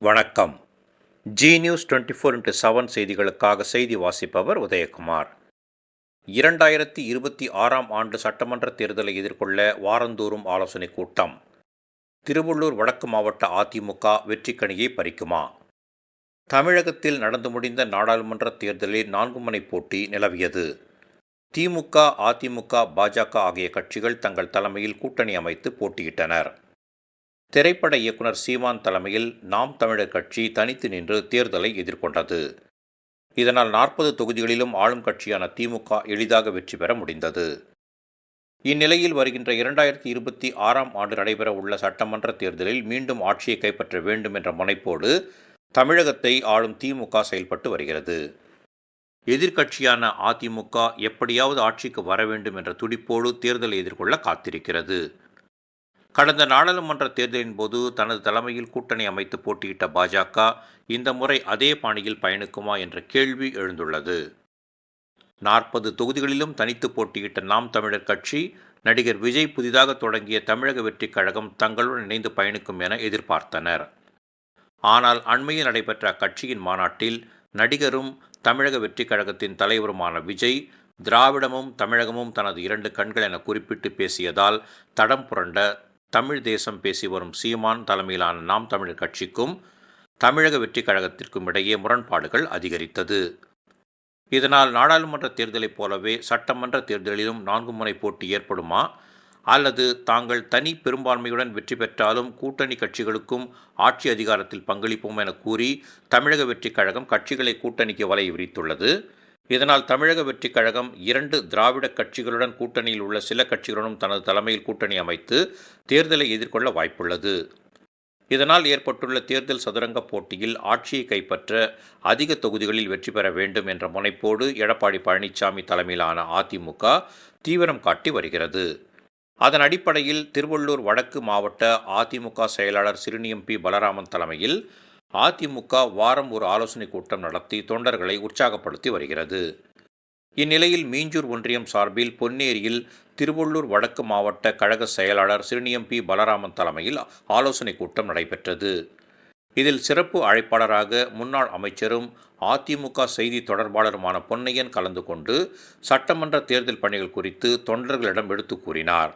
வணக்கம். G news 24x7 செய்திகளுக்காக செய்தி வாசிப்பவர் உதயகுமார். 2026ஆம் ஆண்டு சட்டமன்ற தேர்தலை எதிர்கொள்ள வாரந்தோறும் ஆலோசனை கூட்டம். திருவள்ளூர் வடக்கு மாவட்ட அதிமுக வெற்றிக்கனியை பறிக்குமா? தமிழகத்தில் நடந்து முடிந்த நாடாளுமன்ற தேர்தலில் 4 முனை போட்டி நிலவியது. திமுக, அதிமுக, பாஜக ஆகிய கட்சிகள் தங்கள் தலைமையில் கூட்டணி அமைத்து போட்டியிட்டனர். திரைப்பட இயக்குனர் சீமான் தலைமையில் நாம் தமிழர் கட்சி தனித்து நின்று தேர்தலை எதிர்கொண்டது. இதனால் 40 தொகுதிகளிலும் ஆளும் கட்சியான திமுக எளிதாக வெற்றி பெற முடிந்தது. இந்நிலையில் வருகின்ற 2026ஆம் ஆண்டு நடைபெற உள்ள சட்டமன்ற தேர்தலில் மீண்டும் ஆட்சியை கைப்பற்ற வேண்டும் என்ற முனைப்போடு தமிழகத்தை ஆளும் திமுக செயல்பட்டு வருகிறது. எதிர்க்கட்சியான அதிமுக எப்படியாவது ஆட்சிக்கு வர வேண்டும் என்ற துடிப்போடு தேர்தலை எதிர்கொள்ள காத்திருக்கிறது. கடந்த நாடாளுமன்ற தேர்தலின் போது தனது தலைமையில் கூட்டணி அமைத்து போட்டியிட்ட பாஜக இந்த முறை அதே பாணியில் பயணிக்குமா என்ற கேள்வி எழுந்துள்ளது. 40 தொகுதிகளிலும் தனித்து போட்டியிட்ட நாம் தமிழர் கட்சி நடிகர் விஜய் புதிதாக தொடங்கிய தமிழக வெற்றிக் கழகம் தங்களுடன் இணைந்து பயணிக்கும் என எதிர்பார்த்தனர். ஆனால் அண்மையில் நடைபெற்ற அக்கட்சியின் மாநாட்டில் நடிகரும் தமிழக வெற்றிக் கழகத்தின் தலைவருமான விஜய் திராவிடமும் தமிழகமும் தனது 2 கண்கள் என குறிப்பிட்டு பேசியதால் தடம் புரண்ட தமிழ் தேசம் பேசி வரும் சீமான் தலைமையிலான நாம் தமிழர் கட்சிக்கும் தமிழக வெற்றிக் கழகத்திற்கும் இடையே முரண்பாடுகள் அதிகரித்தது. இதனால் நாடாளுமன்ற தேர்தலைப் போலவே சட்டமன்ற தேர்தலிலும் 4 முனை போட்டி ஏற்படுமா அல்லது தாங்கள் தனி பெரும்பான்மையுடன் வெற்றி பெற்றாலும் கூட்டணி கட்சிகளுக்கும் ஆட்சி அதிகாரத்தில் பங்களிப்போம் என கூறி தமிழக வெற்றிக் கழகம் கட்சிகளை கூட்டணிக்கு வலை விரித்துள்ளது. இதனால் தமிழக வெற்றிக் கழகம் 2 திராவிட கட்சிகளுடன் கூட்டணியில் உள்ள சில கட்சிகளுடன் தனது தலைமையில் கூட்டணி அமைத்து தேர்தலை எதிர்கொள்ள வாய்ப்புள்ளது. இதனால் ஏற்பட்டுள்ள தேர்தல் சதுரங்க போட்டியில் ஆட்சியை கைப்பற்ற அதிக தொகுதிகளில் வெற்றி பெற வேண்டும் என்ற முனைப்போடு எடப்பாடி பழனிசாமி தலைமையிலான அதிமுக தீவிரம் காட்டி வருகிறது. அதன் அடிப்படையில் திருவள்ளூர் வடக்கு மாவட்ட அதிமுக செயலாளர் சிறுனியம் பி. பலராமன் தலைமையில் அதிமுக வாரம் ஒரு ஆலோசனை கூட்டம் நடத்தி தொண்டர்களை உற்சாகப்படுத்தி வருகிறது. இந்நிலையில் மீஞ்சூர் ஒன்றியம் சார்பில் பொன்னேரியில் திருவள்ளூர் வடக்கு மாவட்ட கழக செயலாளர் சிறுனியம் பி. பலராமன் தலைமையில் ஆலோசனை கூட்டம் நடைபெற்றது. இதில் சிறப்பு அழைப்பாளராக முன்னாள் அமைச்சரும் அதிமுக செய்தி தொடர்பாளருமான பொன்னையன் கலந்து கொண்டு சட்டமன்ற தேர்தல் பணிகள் குறித்து தொண்டர்களிடம் எடுத்து கூறினார்.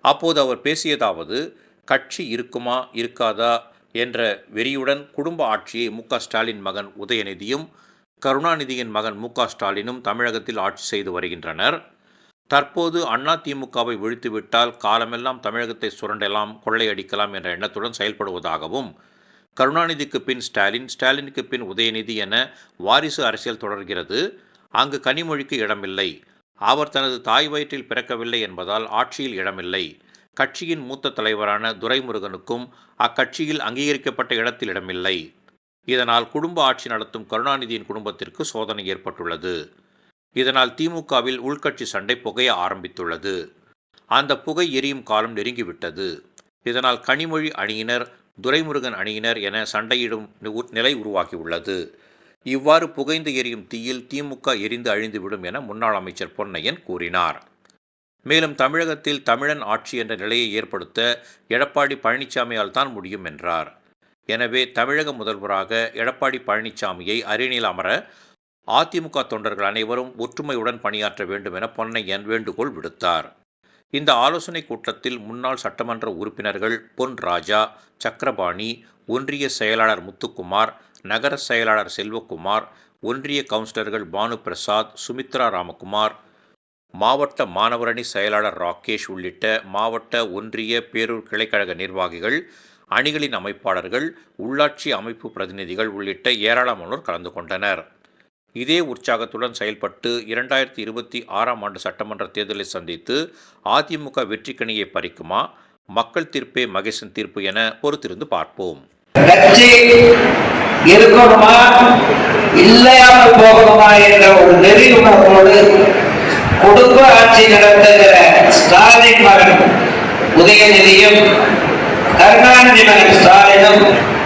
அப்போது அவர் பேசியதாவது, கட்சி இருக்குமா இருக்காதா என்ற வெறியுடன் குடும்ப ஆட்சியை மு.க. ஸ்டாலின் மகன் உதயநிதியும் கருணாநிதியின் மகன் மு.க. ஸ்டாலினும் தமிழகத்தில் ஆட்சி செய்து வருகின்றனர். தற்போது அதிமுகவை வீழ்த்திவிட்டால் காலமெல்லாம் தமிழகத்தை சுரண்டலாம், கொள்ளையடிக்கலாம் என்ற எண்ணத்துடன் செயல்படுவதாகவும், கருணாநிதிக்கு பின் ஸ்டாலின், ஸ்டாலினுக்கு பின் உதயநிதி என வாரிசு அரசியல் தொடர்கிறது. அங்கு கனிமொழிக்கு இடமில்லை. அவர் தனது தாய் வயிற்றில் பிறக்கவில்லை என்பதால் ஆட்சியில் இடமில்லை. கட்சியின் மூத்த தலைவரான துரைமுருகனுக்கும் அக்கட்சியில் அங்கீகரிக்கப்பட்ட இடத்தில் இடமில்லை. இதனால் குடும்ப ஆட்சி நடத்தும் கருணாநிதியின் குடும்பத்திற்கு சோதனை ஏற்பட்டுள்ளது. இதனால் திமுகவில் உள்கட்சி சண்டை புகைய ஆரம்பித்துள்ளது. அந்த புகை எரியும் காலம் நெருங்கிவிட்டது. இதனால் கனிமொழி அணியினர், துரைமுருகன் அணியினர் என சண்டையிடும் நிலை உருவாகியுள்ளது. இவ்வாறு புகைந்து எரியும் தீயில் திமுக எரிந்து அழிந்துவிடும் என முன்னாள் அமைச்சர் பொன்னையன் கூறினார். மேலும் தமிழகத்தில் தமிழன் ஆட்சி என்ற நிலையை ஏற்படுத்த எடப்பாடி பழனிசாமியால் தான் முடியும் என்றார். எனவே தமிழக முதல்வராக எடப்பாடி பழனிசாமியை அரியணையில் அமர அதிமுக தொண்டர்கள் அனைவரும் ஒற்றுமையுடன் பணியாற்ற வேண்டும் என பொன்னையன் வேண்டுகோள் விடுத்தார். இந்த ஆலோசனை கூட்டத்தில் முன்னாள் சட்டமன்ற உறுப்பினர்கள் பொன் ராஜா, சக்கரபாணி, ஒன்றிய செயலாளர் முத்துக்குமார், நகர செயலாளர் செல்வகுமார், ஒன்றிய கவுன்சிலர்கள் பானு பிரசாத், சுமித்ரா ராமகுமார், மாவட்ட மாணவரணி செயலாளர் ராகேஷ் உள்ளிட்ட மாவட்ட, ஒன்றிய, பேரூர் கிளைக்கழக நிர்வாகிகள், அணிகளின் அமைப்பாளர்கள், உள்ளாட்சி அமைப்பு பிரதிநிதிகள் உள்ளிட்ட ஏராளமானோர் கலந்து கொண்டனர். இதே உற்சாகத்துடன் செயல்பட்டு 2026ஆம் ஆண்டு சட்டமன்ற தேர்தலை சந்தித்து அதிமுக வெற்றிக்கனியை பறிக்குமா, மக்கள் தீர்ப்பே மகேசன் தீர்ப்பு என பொறுத்திருந்து பார்ப்போம். இருக்கணுமா இல்லையாமல் போகணுமா என்ற ஒரு நெறி உணர்வோடு குடும்ப ஆட்சி நடத்துகிற ஸ்டாலின் மகன் உதயநிதியும் கருணாநிதி மகன் ஸ்டாலினும்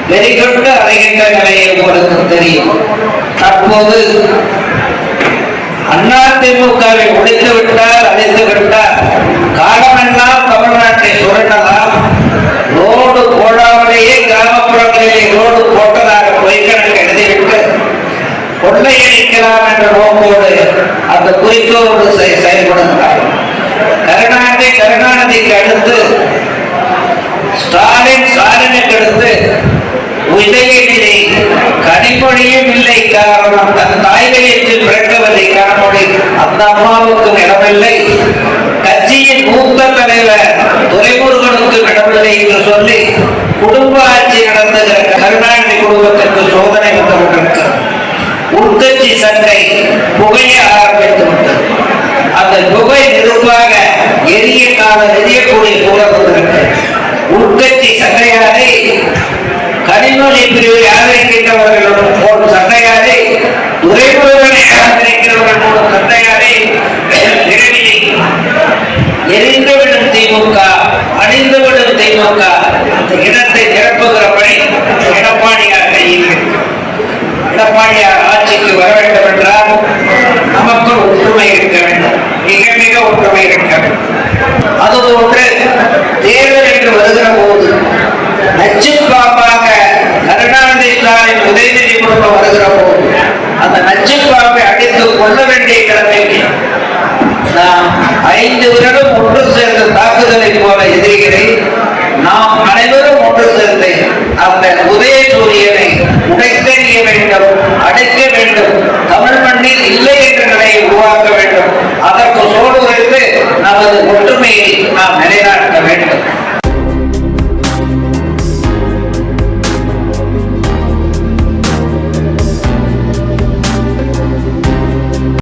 வெறிகொண்டு அறைகின்ற நிலையை உங்களுக்கு தெரியும். தற்போது அதிமுகவை ஒழித்து விட்டார், அழித்து விட்டார், காலமெல்லாம் தமிழ்நாட்டை சுரண்டலாம், ரோடு போடாமலேயே கிராமப்புறங்களிலே ரோடு கொள்ளையடிக்கலாம் என்ற நோக்கோடு அந்த குறிக்கோடு செயல்படுகிறார். கருணாநிதிக்கு அடுத்து ஸ்டாலினுக்கு அடுத்து உதயநிதி கனிமொழியும் இல்லை. காரணம், தன் தாய்மையத்தில் பிறக்கவில்லை. கனிமொழி அந்த அம்மாவுக்கும் இடமில்லை. கட்சியின் மூத்த தலைவர் துரைமுருகனுக்கும் இடமில்லை என்று சொல்லி குடும்ப ஆட்சி நடந்துகிற கருணாநிதி குடும்பத்திற்கு சோதனை வந்துவிட்டிருக்கிறது. உட்கட்சி சண்டை புகைய ஆரம்பித்து விட்டது. அந்த புகை நெருப்பாக எரியக்கூடிய சூழல் வந்திருக்கிறது. உட்கட்சி சண்டையாரை கனிமொழி பிரிவை ஆதரிக்கின்றவர்களுடன் போடும் சண்டையாரை, துரைமுருகனை ஆதரிக்கிறவர்கள் போடும் சண்டையாரை எரிந்துவிடும் திமுக, அணிந்துவிடும் திமுக இடத்தை நிரப்புகிற பணி எடப்பாடியார் கையில். எடப்பாடியார் ஆட்சிக்கு வர வேண்டும் என்றால் நமக்கு ஒற்றுமை இருக்க வேண்டும், மிக மிக ஒற்றுமை இருக்க வேண்டும். அதுபோன்று தேர்தல் என்று வருகிற போது நச்சு பாம்பாக கருணாநிதி ஸ்டாலின் உதயநிதி குடும்பம் வருகிற போது அந்த நச்சு பாம்பை அடித்து கொள்ள வேண்டிய கடமைக்கு நாம் 5 விரலும் ஒன்று சேர்ந்த தாக்குதலை போல எதிர்களை நாம் அனைவரும் ஒன்று சேர்ந்து அந்த உதய சூரியனை உடைத்தெறிய வேண்டும், அடைக்க வேண்டும்.